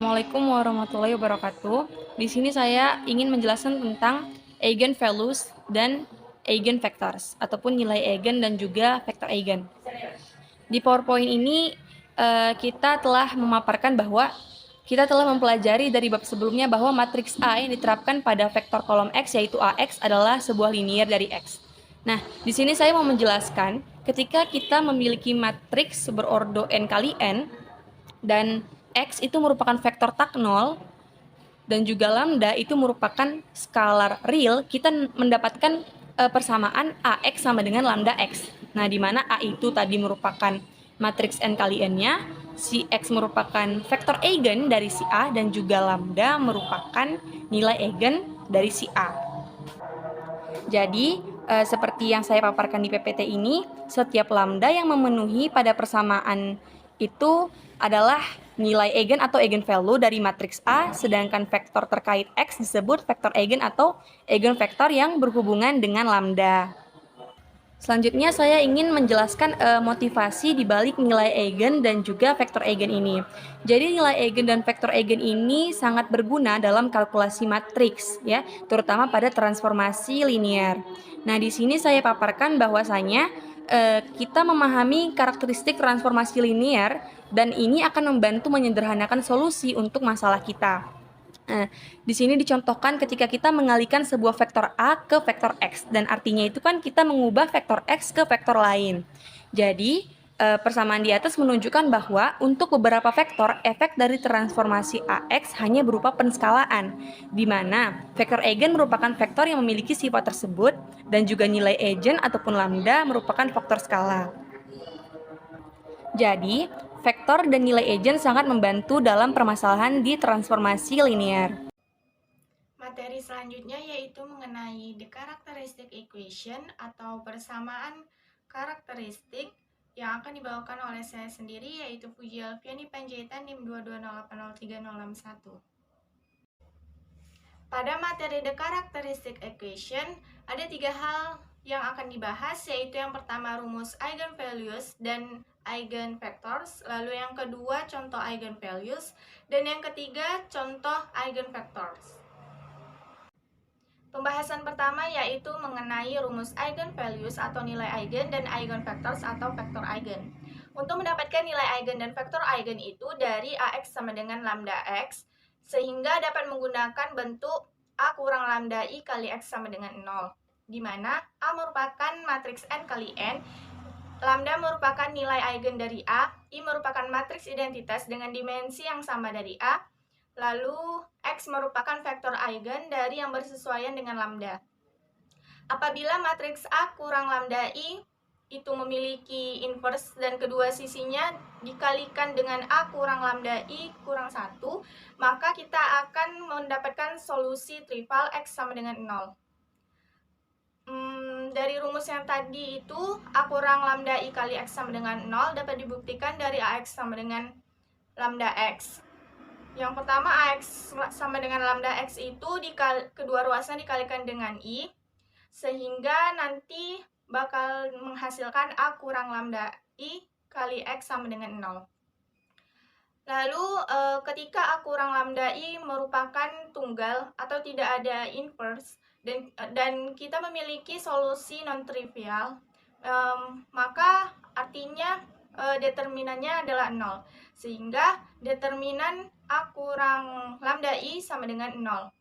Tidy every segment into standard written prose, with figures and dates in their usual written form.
Assalamualaikum warahmatullahi wabarakatuh. Di sini saya ingin menjelaskan tentang eigenvalues dan eigenvectors ataupun nilai eigen dan juga vektor eigen. Di PowerPoint ini kita telah memaparkan bahwa kita telah mempelajari dari bab sebelumnya bahwa matriks A yang diterapkan pada vektor kolom X yaitu AX adalah sebuah linear dari X. Nah, di sini saya mau menjelaskan ketika kita memiliki matriks berordo n kali n dan X itu merupakan vektor tak nol dan juga lambda itu merupakan skalar real, kita mendapatkan persamaan AX sama dengan lambda X. Nah, di mana A itu tadi merupakan matriks n kali n-nya, si X merupakan vektor eigen dari si A, dan juga lambda merupakan nilai eigen dari si A. Jadi, seperti yang saya paparkan di PPT ini, setiap lambda yang memenuhi pada persamaan itu adalah nilai eigen atau eigenvalue dari matriks A, sedangkan vektor terkait X disebut vektor eigen atau eigenvektor yang berhubungan dengan lambda. Selanjutnya saya ingin menjelaskan motivasi di balik nilai eigen dan juga vektor eigen ini. Jadi nilai eigen dan vektor eigen ini sangat berguna dalam kalkulasi matriks ya, terutama pada transformasi linear. Nah, di sini saya paparkan bahwasanya kita memahami karakteristik transformasi linear dan ini akan membantu menyederhanakan solusi untuk masalah kita. Nah, di sini dicontohkan ketika kita mengalihkan sebuah vektor A ke vektor X, dan artinya itu kan kita mengubah vektor X ke vektor lain. Jadi, persamaan di atas menunjukkan bahwa untuk beberapa vektor, efek dari transformasi AX hanya berupa penskalaan, di mana vektor eigen merupakan vektor yang memiliki sifat tersebut, dan juga nilai eigen ataupun lambda merupakan faktor skala. Jadi, vektor dan nilai eigen sangat membantu dalam permasalahan di transformasi linear. Materi selanjutnya yaitu mengenai the characteristic equation atau persamaan karakteristik yang akan dibawakan oleh saya sendiri yaitu Puji Alfiani Panjaitan NIM 220803061. Pada materi the characteristic equation ada 3 hal yang akan dibahas, yaitu yang pertama rumus eigenvalues dan eigenvectors, lalu yang kedua contoh eigenvalues, dan yang ketiga contoh eigenvectors. Pembahasan pertama yaitu mengenai rumus eigenvalues atau nilai eigen dan eigenvectors atau vektor eigen. Untuk mendapatkan nilai eigen dan vektor eigen itu dari AX sama dengan lambda X, sehingga dapat menggunakan bentuk A kurang lambda I kali X sama dengan 0, di mana A merupakan matriks n kali n, lambda merupakan nilai eigen dari A, I merupakan matriks identitas dengan dimensi yang sama dari A, lalu X merupakan vektor eigen dari yang bersesuaian dengan lambda. Apabila matriks A kurang lambda I itu memiliki inverse dan kedua sisinya dikalikan dengan A kurang lambda I kurang 1, maka kita akan mendapatkan solusi trivial X sama dengan 0. Dari rumus yang tadi itu A kurang lambda I kali X sama dengan 0 dapat dibuktikan dari AX sama dengan lambda X. Yang pertama, AX sama dengan lambda X itu kedua ruasnya dikalikan dengan I, sehingga nanti bakal menghasilkan A kurang lambda I kali X sama dengan 0. Lalu ketika A kurang lambda I merupakan tunggal atau tidak ada inverse dan kita memiliki solusi non-trivial, maka artinya determinannya adalah 0, sehingga determinan A kurang lambda I sama dengan 0.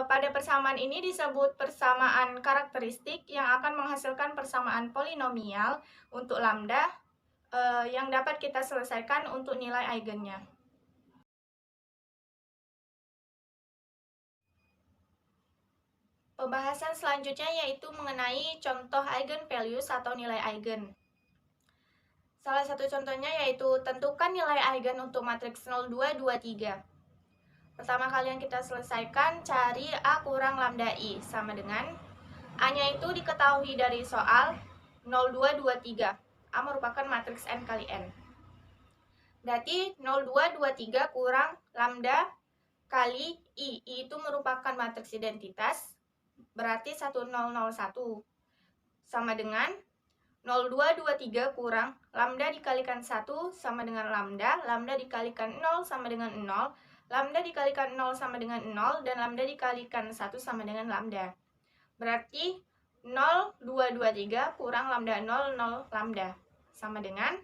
Pada persamaan ini disebut persamaan karakteristik yang akan menghasilkan persamaan polinomial untuk lambda yang dapat kita selesaikan untuk nilai eigennya. Pembahasan selanjutnya yaitu mengenai contoh eigenvalues atau nilai eigen. Salah satu contohnya yaitu tentukan nilai eigen untuk matriks 02, 2, 3. Pertama kali yang kita selesaikan, cari A kurang lambda I sama dengan A-nya itu diketahui dari soal 02, 2, 3. A merupakan matriks n kali n. Berarti 02, 2, 3 kurang lambda kali I. I itu merupakan matriks identitas, berarti 1001 sama dengan 0,223 kurang lambda dikalikan 1 sama dengan lambda, lambda dikalikan 0 sama dengan 0, lambda dikalikan 0 sama dengan 0, dan lambda dikalikan 1 sama dengan lambda. Berarti 0,223 kurang lambda 0, 0 lambda sama dengan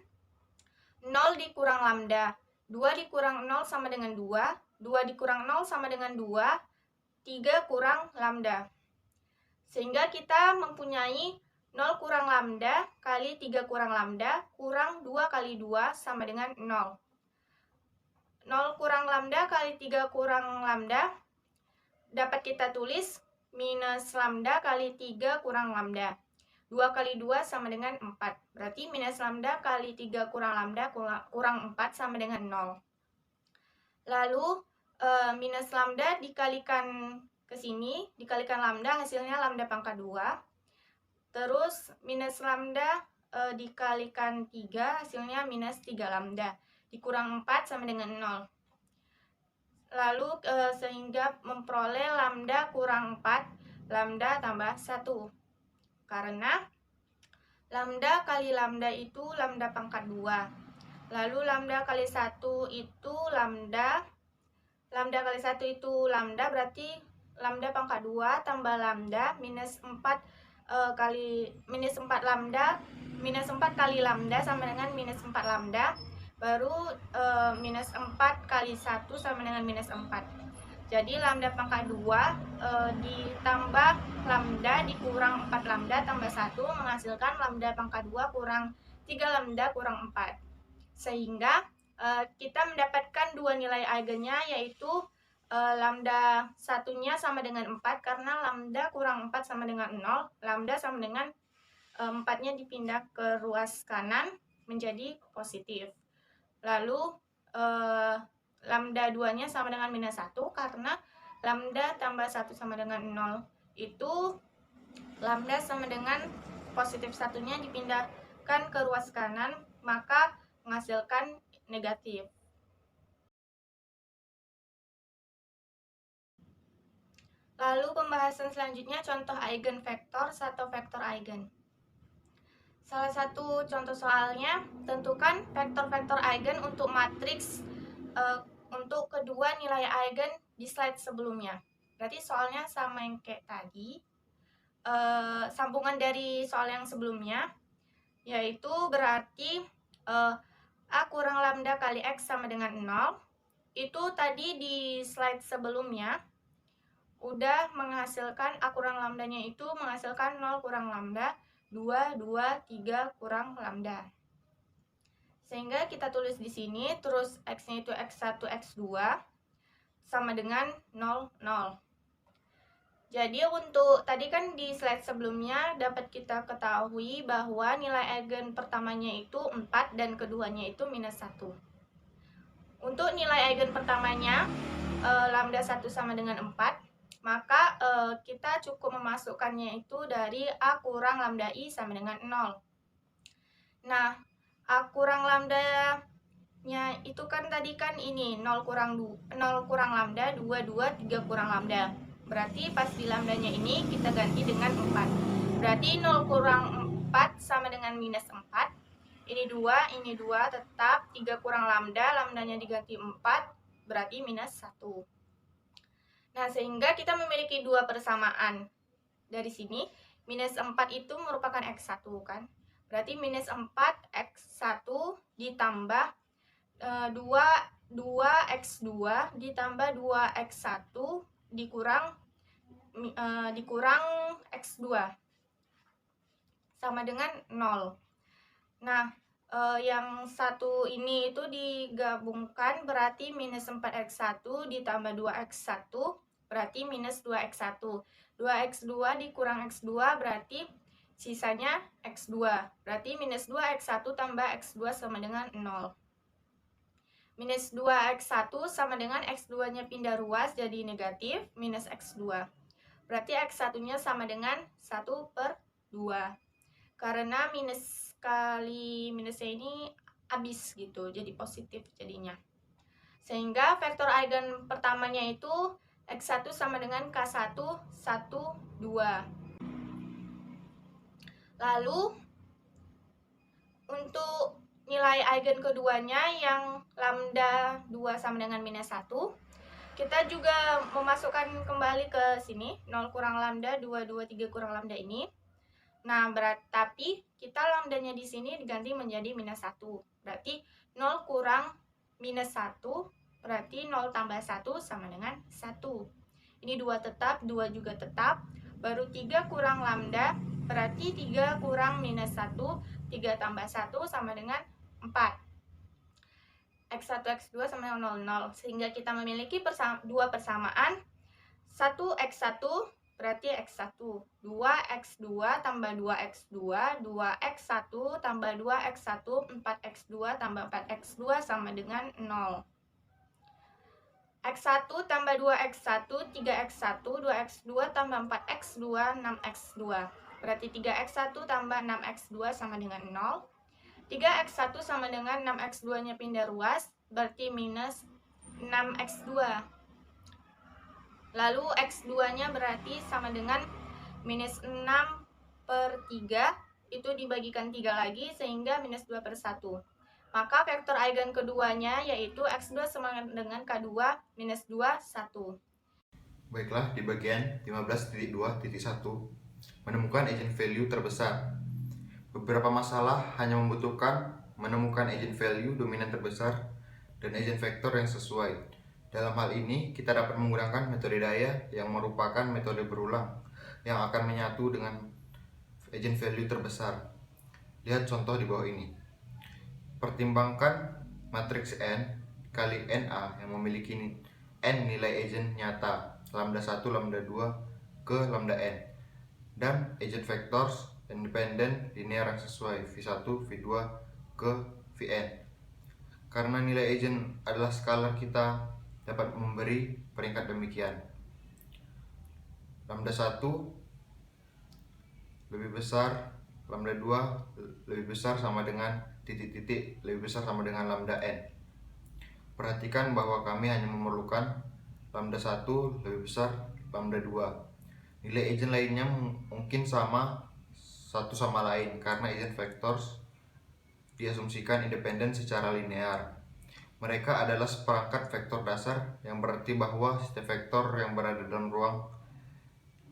0 dikurang lambda, 2 dikurang 0 sama dengan 2, 2 dikurang 0 sama dengan 2, 3 kurang lambda. Sehingga kita mempunyai 0 kurang lambda kali 3 kurang lambda kurang 2 kali 2 sama dengan 0. 0 kurang lambda kali 3 kurang lambda dapat kita tulis minus lambda kali 3 kurang lambda. 2 kali 2 sama dengan 4. Berarti minus lambda kali 3 kurang lambda kurang 4 sama dengan 0. Lalu minus lambda dikalikan ke sini, dikalikan lambda, hasilnya lambda pangkat 2. Terus minus lambda dikalikan 3, hasilnya minus 3 lambda. Dikurang 4 sama dengan 0. Lalu sehingga memperoleh lambda kurang 4, lambda tambah 1. Karena lambda kali lambda itu lambda pangkat 2. Lalu lambda kali 1 itu lambda. Lambda kali 1 itu lambda, berarti lambda pangkat 2 tambah lambda minus 4 kali minus 4 lambda, minus 4 kali lambda sama dengan minus 4 lambda, baru minus 4 kali 1 sama dengan minus 4. Jadi lambda pangkat 2 ditambah lambda dikurang 4 lambda tambah 1 menghasilkan lambda pangkat 2 kurang 3 lambda kurang 4. Sehingga kita mendapatkan dua nilai eigennya, yaitu lambda satunya sama dengan 4 karena lambda kurang 4 sama dengan 0, lambda sama dengan 4-nya dipindah ke ruas kanan menjadi positif. Lalu lambda 2-nya sama dengan minus 1 karena lambda tambah 1 sama dengan 0 itu lambda sama dengan positif 1-nya dipindahkan ke ruas kanan, maka menghasilkan negatif. Lalu pembahasan selanjutnya contoh eigenvektor atau vektor eigen. Salah satu contoh soalnya, tentukan vektor-vektor eigen untuk matriks untuk kedua nilai eigen di slide sebelumnya. Berarti soalnya sama yang kayak tadi, sambungan dari soal yang sebelumnya, yaitu berarti A kurang lambda kali X sama dengan 0. Itu tadi di slide sebelumnya udah menghasilkan A kurang lambdanya itu menghasilkan 0 kurang lambda, 2, 2, 3 kurang lambda. Sehingga kita tulis di sini, terus X-nya itu X1, X2 sama dengan 0, 0. Jadi untuk tadi kan di slide sebelumnya dapat kita ketahui bahwa nilai eigen pertamanya itu 4 dan keduanya itu minus 1. Untuk nilai eigen pertamanya lambda 1 sama dengan 4. Maka kita cukup memasukkannya itu dari A kurang lambda I sama dengan 0. Nah, A kurang lambda-nya itu kan tadi kan ini 0 kurang lambda, 2, 2, 3 kurang lambda. Berarti pas di lambdanya ini kita ganti dengan 4. Berarti 0 kurang 4 sama dengan minus 4. Ini 2, tetap 3 kurang lambda, lambdanya diganti 4, berarti minus 1. Nah, sehingga kita memiliki dua persamaan. Dari sini, minus 4 itu merupakan X1 kan. Berarti minus 4 X1 ditambah 2X2 ditambah 2X1 dikurang X2 sama dengan 0. Nah, yang satu ini itu digabungkan berarti minus 4X1 ditambah 2X1 berarti minus 2X1. 2X2 dikurang X2 berarti sisanya X2. Berarti minus 2X1 tambah X2 sama dengan 0. Minus 2X1 sama dengan X2-nya pindah ruas jadi negatif minus X2. Berarti X1-nya sama dengan 1/2. Karena minus kali minusnya ini habis gitu, jadi positif jadinya. Sehingga vektor eigen pertamanya itu X1 sama dengan K1, 1, 2. Lalu Untuk nilai eigen keduanya yang lambda 2 sama dengan minus 1, kita juga memasukkan kembali ke sini, 0 kurang lambda, 2, 2, 3 kurang lambda ini. Nah, tapi kita lambdanya di sini diganti menjadi minus 1. Berarti 0 kurang minus 1, berarti 0 tambah 1 sama dengan 1. Ini 2 tetap, 2 juga tetap. Baru 3 kurang lambda, berarti 3 kurang minus 1, 3 tambah 1 sama dengan 4. X1, X2 sama dengan 0, 0. Sehingga kita memiliki dua persamaan. 1X1 berarti X1. 2X2 tambah 2X2, 2X1 tambah 2X1, 4X2 tambah 4X2 sama dengan 0. X1 tambah 2X1, 3X1, 2X2 tambah 4X2, 6X2. Berarti 3X1 tambah 6X2 sama dengan 0. 3X1 sama dengan 6X2-nya pindah ruas, berarti minus 6X2. Lalu X2-nya berarti sama dengan minus 6 per 3, itu dibagikan 3 lagi sehingga minus 2 per 1. Maka vektor eigen keduanya yaitu X2 sama dengan K2 minus 2, 1. Baiklah, di bagian 15.2.1 menemukan eigenvalue terbesar. Beberapa masalah hanya membutuhkan menemukan eigenvalue dominan terbesar dan eigenvektor yang sesuai. Dalam hal ini, kita dapat menggunakan metode Daya yang merupakan metode berulang yang akan menyatu dengan eigenvalue terbesar. Lihat contoh di bawah ini. Pertimbangkan matriks N kali NA yang memiliki N nilai eigen nyata lambda 1, lambda 2 ke lambda N dan eigenvectors independen linear yang sesuai V1, V2 ke Vn. Karena nilai eigen adalah skalar, kita dapat memberi peringkat demikian. Lambda 1 lebih besar, lambda 2 lebih besar sama dengan titik-titik lebih besar sama dengan lambda N. Perhatikan bahwa kami hanya memerlukan lambda 1 lebih besar lambda 2. Nilai eigen lainnya mungkin sama satu sama lain karena eigenvectors diasumsikan independen secara linear. Mereka adalah seperangkat vektor dasar, yang berarti bahwa setiap vektor yang berada dalam ruang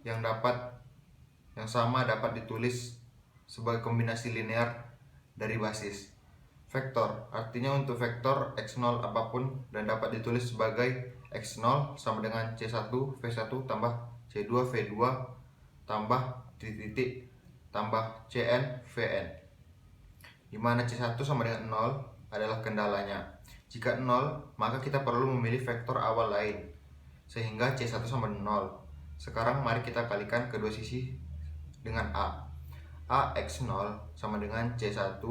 yang sama dapat ditulis sebagai kombinasi linear dari basis. Vektor artinya untuk vektor x0 apapun dan dapat ditulis sebagai x0 sama dengan c1 v1 tambah c2 v2 tambah titik tambah cn vn, di mana c1 sama dengan 0 adalah kendalanya. Jika 0, maka kita perlu memilih vektor awal lain, sehingga C1 sama dengan 0. Sekarang mari kita kalikan kedua sisi dengan A. A X0 sama dengan C1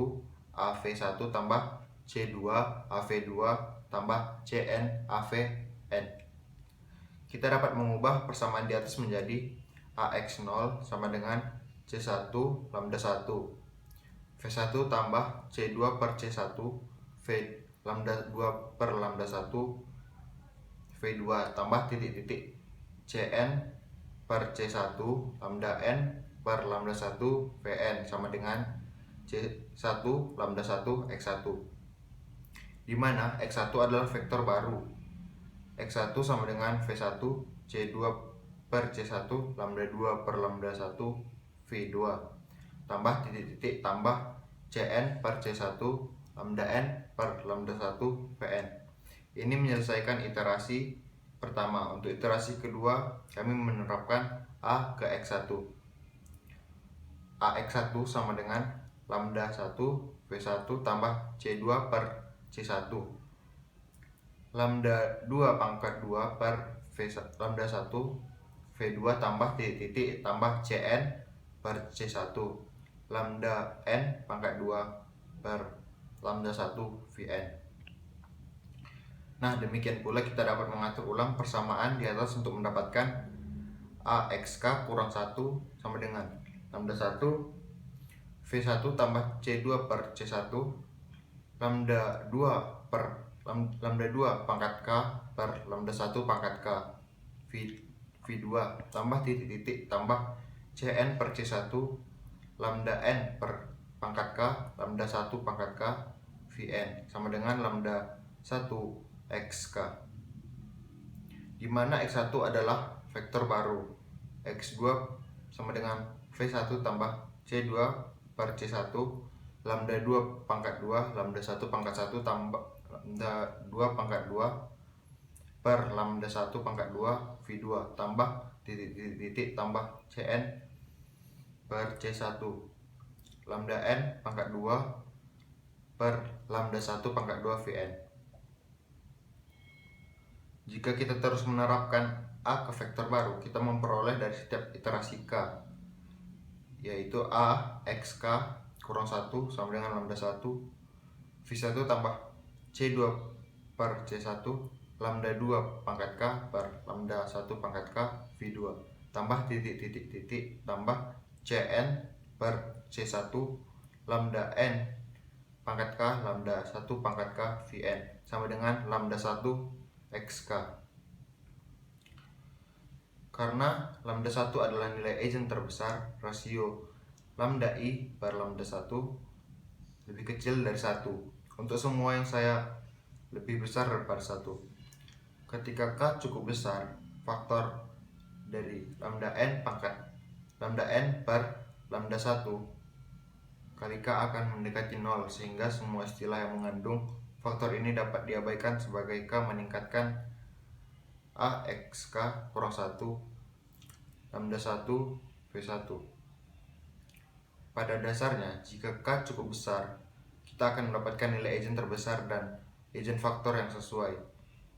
AV1 tambah C2 AV2 tambah CN AVN. Kita dapat mengubah persamaan di atas menjadi AX0 sama dengan C1 lambda 1 V1 tambah C2 per C1 V lambda 2 per lambda 1 V2 tambah titik-titik Cn per C1 lambda N per lambda 1 Vn sama dengan C1 lambda 1 X1, di mana X1 adalah vektor baru. X1 sama dengan V1 C2 per C1 lambda 2 per lambda 1 V2 tambah titik-titik tambah Cn per C1 lambda N per lambda 1 Vn. Ini menyelesaikan iterasi pertama. Untuk iterasi kedua, kami menerapkan A ke X1. AX1 sama dengan lambda 1 V1 tambah C2 per C1 lambda 2 pangkat 2 per lambda 1 V2 tambah titik-titik tambah Cn per C1 lambda N pangkat 2 per lambda 1 Vn. Nah, demikian pula kita dapat mengatur ulang persamaan di atas untuk mendapatkan AXK kurang 1 sama dengan lambda 1 V1 tambah C2 per C1 lambda 2 per lambda 2 pangkat K per lambda 1 pangkat K V2 tambah titik-titik tambah Cn per C1 lambda N per pangkat K, lambda 1 pangkat K, Vn sama dengan lambda 1 XK, di mana X1 adalah vektor baru, X2 sama dengan V1 tambah C2 per C1, lambda 2 pangkat 2, lambda 1 pangkat 1 tambah lambda 2 pangkat 2 per lambda 1 pangkat 2 V2 tambah titik tambah Cn per C1, lambda n pangkat 2 per lambda 1 pangkat 2 Vn. Jika kita terus menerapkan A ke vektor baru, kita memperoleh dari setiap iterasi K, yaitu A XK kurang 1 sama dengan lambda 1 V1 tambah C2 per C1, lambda 2 pangkat K per lambda 1 pangkat K V2 tambah titik tambah Cn per C1, lambda n pangkat K lambda 1 pangkat K Vn sama dengan lambda 1 XK. Karena lambda 1 adalah nilai Eigen terbesar, rasio lambda I per lambda 1 lebih kecil dari 1 untuk semua yang saya lebih besar daripada 1. Ketika K cukup besar, faktor dari lambda n per lambda 1 kali K akan mendekati 0, sehingga semua istilah yang mengandung faktor ini dapat diabaikan sebagai K meningkatkan A XK kurang 1 lambda 1 V1. Pada dasarnya, jika K cukup besar, kita akan mendapatkan nilai Eigen terbesar dan Eigen faktor yang sesuai.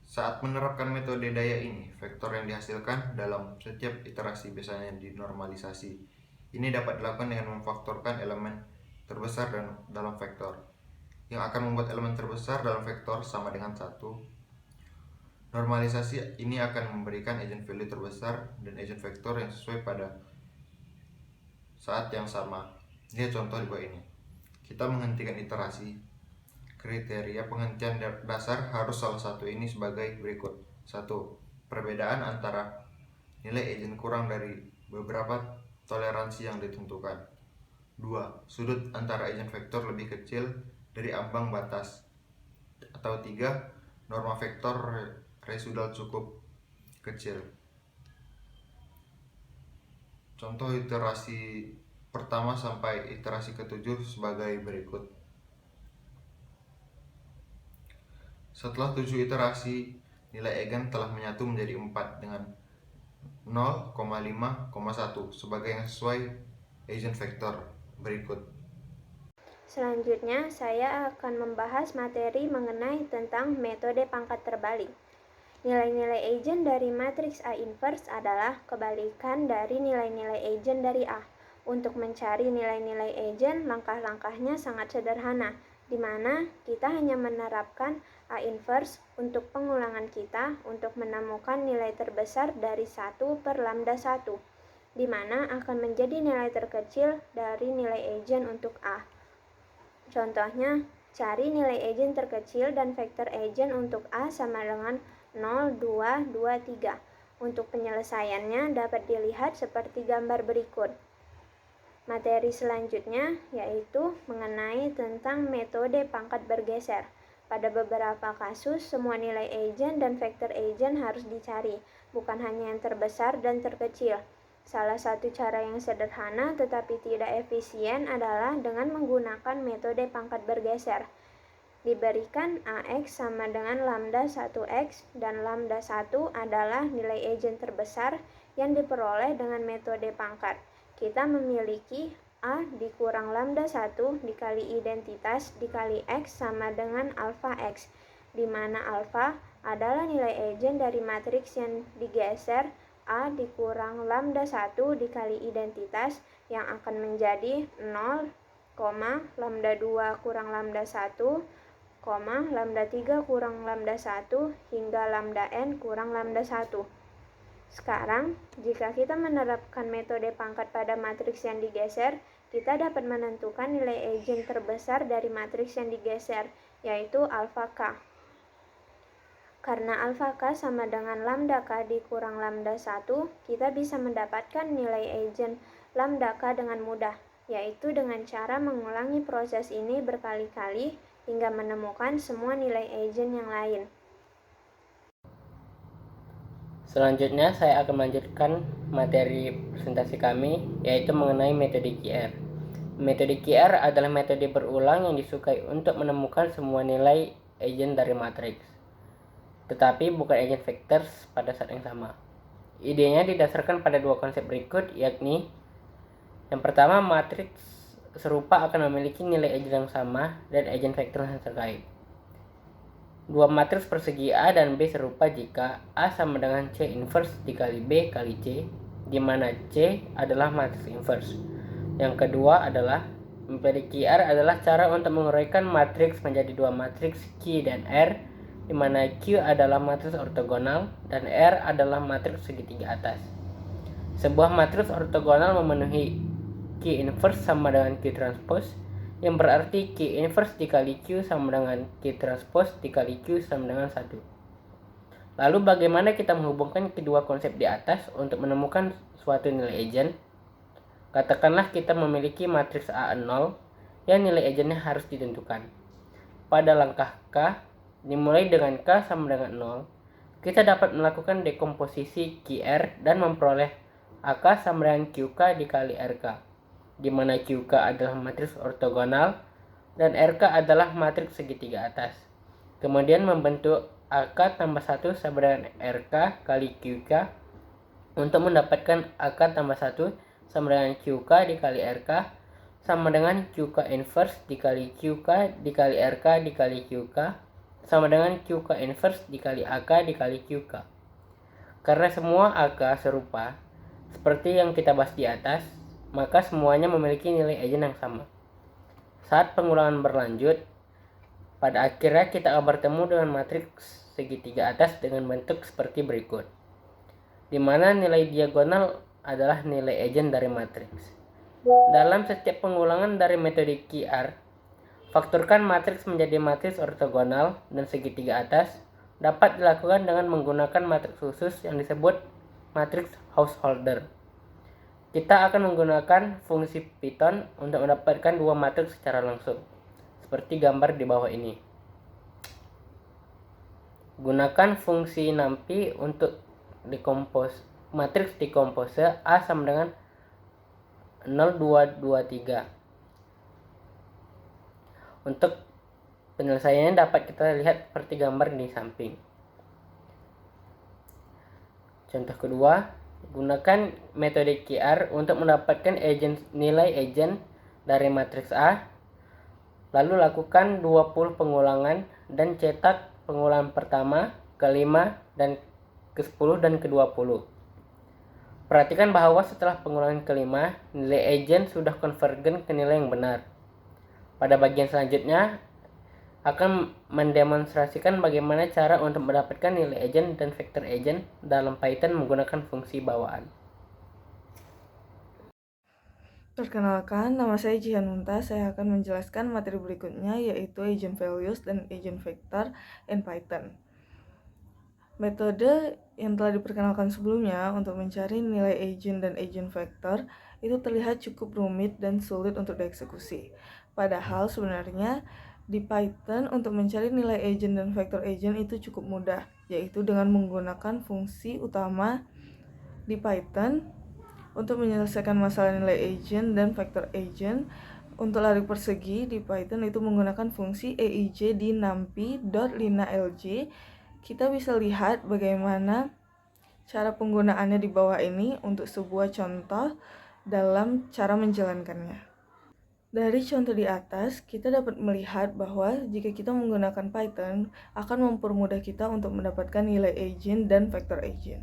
Saat menerapkan metode daya ini, vektor yang dihasilkan dalam setiap iterasi biasanya dinormalisasi. Ini dapat dilakukan dengan memfaktorkan elemen terbesar dalam vektor, yang akan membuat elemen terbesar dalam vektor sama dengan 1. Normalisasi ini akan memberikan Eigen value terbesar dan Eigen vektor yang sesuai pada saat yang sama. Lihat contoh di bawah ini. Kita menghentikan iterasi. Kriteria penghentian dasar harus salah satu ini sebagai berikut. 1. Perbedaan antara nilai Eigen kurang dari beberapa toleransi yang ditentukan. 2. Sudut antara Eigen vektor lebih kecil dari ambang batas. Atau 3. Norma vektor residual cukup kecil. Contoh iterasi pertama sampai iterasi ke-7 sebagai berikut. Setelah 7 iterasi, nilai Eigen telah menyatu menjadi 4 dengan 0,5,1 sebagai yang sesuai Eigen vektor berikut. Selanjutnya, saya akan membahas materi mengenai tentang metode pangkat terbalik. Nilai-nilai Eigen dari matriks A inverse adalah kebalikan dari nilai-nilai Eigen dari A. Untuk mencari nilai-nilai Eigen, langkah-langkahnya sangat sederhana, di mana kita hanya menerapkan A inverse untuk pengulangan kita untuk menemukan nilai terbesar dari 1 per lambda 1, di mana akan menjadi nilai terkecil dari nilai Eigen untuk A. Contohnya, cari nilai Eigen terkecil dan vektor Eigen untuk A sama dengan 0, 2, 2, 3. Untuk penyelesaiannya dapat dilihat seperti gambar berikut. Materi selanjutnya yaitu mengenai tentang metode pangkat bergeser. Pada beberapa kasus, semua nilai Eigen dan vektor Eigen harus dicari, bukan hanya yang terbesar dan terkecil. Salah satu cara yang sederhana tetapi tidak efisien adalah dengan menggunakan metode pangkat bergeser. Diberikan AX sama dengan lambda 1X dan lambda 1 adalah nilai Eigen terbesar yang diperoleh dengan metode pangkat. Kita memiliki A dikurang lambda 1 dikali identitas dikali X sama dengan alpha X, di mana alpha adalah nilai Eigen dari matriks yang digeser A dikurang lambda 1 dikali identitas yang akan menjadi 0, lambda 2 kurang lambda 1, lambda 3 kurang lambda 1 hingga lambda n kurang lambda 1. Sekarang, jika kita menerapkan metode pangkat pada matriks yang digeser, kita dapat menentukan nilai Eigen terbesar dari matriks yang digeser, yaitu alpha K. Karena alpha K sama dengan lambda K dikurang lambda 1, kita bisa mendapatkan nilai Eigen lambda K dengan mudah, yaitu dengan cara mengulangi proses ini berkali-kali hingga menemukan semua nilai eigen yang lain. Selanjutnya saya akan melanjutkan materi presentasi kami, yaitu mengenai metode QR. Metode QR adalah metode berulang yang disukai untuk menemukan semua nilai eigen dari matriks, tetapi bukan eigen vectors pada saat yang sama. Idenya didasarkan pada dua konsep berikut, yakni yang pertama, matriks serupa akan memiliki nilai eigen yang sama dan eigen vektor yang terkait. Dua matriks persegi A dan B serupa jika A sama dengan C inverse dikali B kali C, di mana C adalah matriks inverse. Yang kedua adalah metode QR adalah cara untuk menguraikan matriks menjadi dua matriks Q dan R, di mana Q adalah matriks ortogonal dan R adalah matriks segitiga atas. Sebuah matriks ortogonal memenuhi Q inverse sama dengan Q transpose, yang berarti Q inverse dikali Q sama dengan Q transpose dikali Q sama dengan 1. Lalu bagaimana kita menghubungkan kedua konsep di atas untuk menemukan suatu nilai eigen? Katakanlah kita memiliki matriks A0 yang nilai eigennya harus ditentukan. Pada langkah K, dimulai dengan K sama dengan 0, kita dapat melakukan dekomposisi QR dan memperoleh AK sama dengan QK dikali RK, di mana QK adalah matriks ortogonal dan RK adalah matriks segitiga atas. Kemudian membentuk AK tambah 1 sama dengan RK kali QK untuk mendapatkan AK tambah 1 sama dengan QK dikali RK sama dengan QK inverse dikali QK dikali RK dikali QK sama dengan QK inverse dikali AK dikali QK. Karena semua AK serupa seperti yang kita bahas di atas, maka semuanya memiliki nilai eigen yang sama. Saat pengulangan berlanjut, pada akhirnya kita akan bertemu dengan matriks segitiga atas dengan bentuk seperti berikut, di mana nilai diagonal adalah nilai eigen dari matriks. Dalam setiap pengulangan dari metode QR, faktorkan matriks menjadi matriks ortogonal dan segitiga atas dapat dilakukan dengan menggunakan matriks khusus yang disebut matriks householder. Kita akan menggunakan fungsi Python untuk mendapatkan dua matriks secara langsung, seperti gambar di bawah ini. Gunakan fungsi numpy untuk matriks dekompose A sama dengan 0223. Untuk penyelesaiannya dapat kita lihat seperti gambar di samping. Contoh kedua, gunakan metode QR untuk mendapatkan nilai eigen dari matriks A. Lalu lakukan 20 pengulangan dan cetak pengulangan pertama, ke-5, dan ke-10 dan ke-20. Perhatikan bahwa setelah pengulangan ke-5, nilai eigen sudah konvergen ke nilai yang benar. Pada bagian selanjutnya akan mendemonstrasikan bagaimana cara untuk mendapatkan nilai eigen dan vektor eigen dalam Python menggunakan fungsi bawaan. Perkenalkan, nama saya Jihan Munta. Saya akan menjelaskan materi berikutnya, yaitu eigenvalues dan eigenvector in Python. Metode yang telah diperkenalkan sebelumnya untuk mencari nilai eigen dan eigenvector itu terlihat cukup rumit dan sulit untuk dieksekusi. Padahal sebenarnya di Python untuk mencari nilai eigen dan vektor eigen itu cukup mudah, yaitu dengan menggunakan fungsi utama di Python untuk menyelesaikan masalah nilai eigen dan vektor eigen. Untuk lari persegi di Python itu menggunakan fungsi eij di numpy.linalj. Kita bisa lihat bagaimana cara penggunaannya di bawah ini untuk sebuah contoh dalam cara menjalankannya. Dari contoh di atas, kita dapat melihat bahwa jika kita menggunakan Python akan mempermudah kita untuk mendapatkan nilai eigen dan vektor eigen.